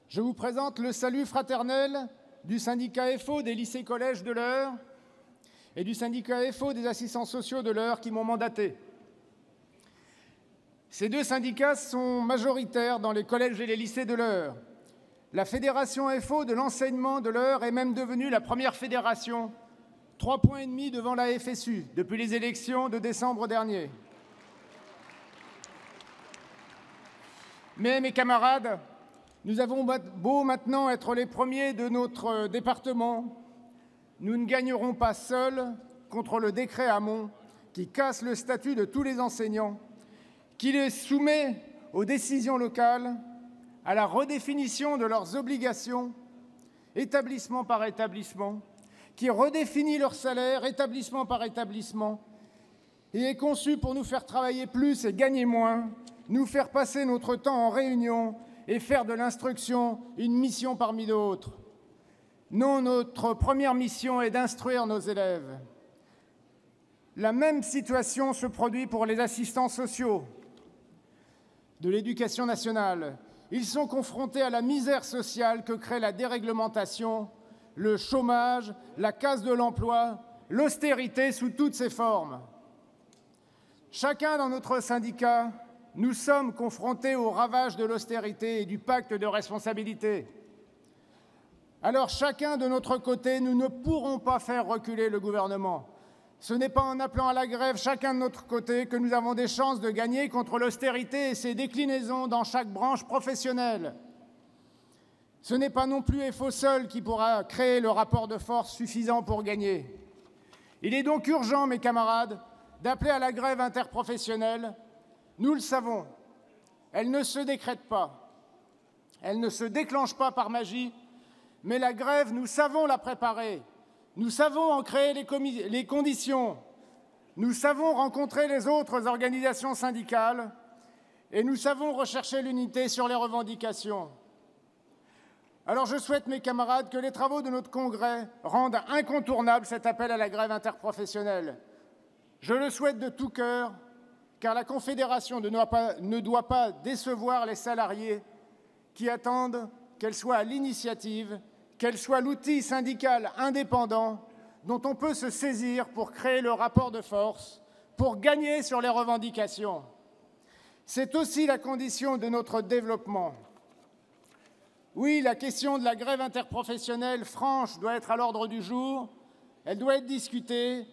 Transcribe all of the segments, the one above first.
Je vous présente le salut fraternel du syndicat FO des lycées-collèges de l'Eure et du syndicat FO des assistants sociaux de l'Eure qui m'ont mandaté. Ces deux syndicats sont majoritaires dans les collèges et les lycées de l'Eure. La fédération FO de l'enseignement de l'Eure est même devenue la première fédération, 3,5 points devant la FSU depuis les élections de décembre dernier. Mais mes camarades, nous avons beau maintenant être les premiers de notre département, nous ne gagnerons pas seuls contre le décret Hamon qui casse le statut de tous les enseignants, qui les soumet aux décisions locales, à la redéfinition de leurs obligations, établissement par établissement, qui redéfinit leur salaire établissement par établissement et est conçu pour nous faire travailler plus et gagner moins, nous faire passer notre temps en réunion et faire de l'instruction une mission parmi d'autres. Non, notre première mission est d'instruire nos élèves. La même situation se produit pour les assistants sociaux de l'Éducation nationale. Ils sont confrontés à la misère sociale que crée la déréglementation, le chômage, la casse de l'emploi, l'austérité sous toutes ses formes. Chacun dans notre syndicat, nous sommes confrontés aux ravages de l'austérité et du pacte de responsabilité. Alors chacun de notre côté, nous ne pourrons pas faire reculer le gouvernement. Ce n'est pas en appelant à la grève chacun de notre côté que nous avons des chances de gagner contre l'austérité et ses déclinaisons dans chaque branche professionnelle. Ce n'est pas non plus FO seul qui pourra créer le rapport de force suffisant pour gagner. Il est donc urgent, mes camarades, d'appeler à la grève interprofessionnelle. Nous le savons, elle ne se décrète pas, elle ne se déclenche pas par magie, mais la grève, nous savons la préparer, nous savons en créer les conditions, nous savons rencontrer les autres organisations syndicales et nous savons rechercher l'unité sur les revendications. Alors je souhaite, mes camarades, que les travaux de notre congrès rendent incontournable cet appel à la grève interprofessionnelle. Je le souhaite de tout cœur, car la Confédération ne doit pas décevoir les salariés qui attendent qu'elle soit à l'initiative, qu'elle soit l'outil syndical indépendant dont on peut se saisir pour créer le rapport de force, pour gagner sur les revendications. C'est aussi la condition de notre développement. Oui, la question de la grève interprofessionnelle franche doit être à l'ordre du jour, elle doit être discutée,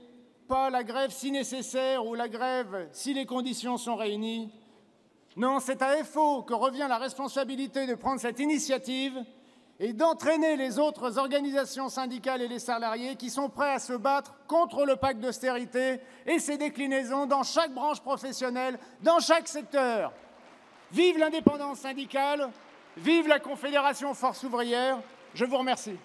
pas la grève si nécessaire ou la grève si les conditions sont réunies. Non, c'est à FO que revient la responsabilité de prendre cette initiative et d'entraîner les autres organisations syndicales et les salariés qui sont prêts à se battre contre le pacte d'austérité et ses déclinaisons dans chaque branche professionnelle, dans chaque secteur. Vive l'indépendance syndicale, vive la Confédération Force ouvrière, je vous remercie.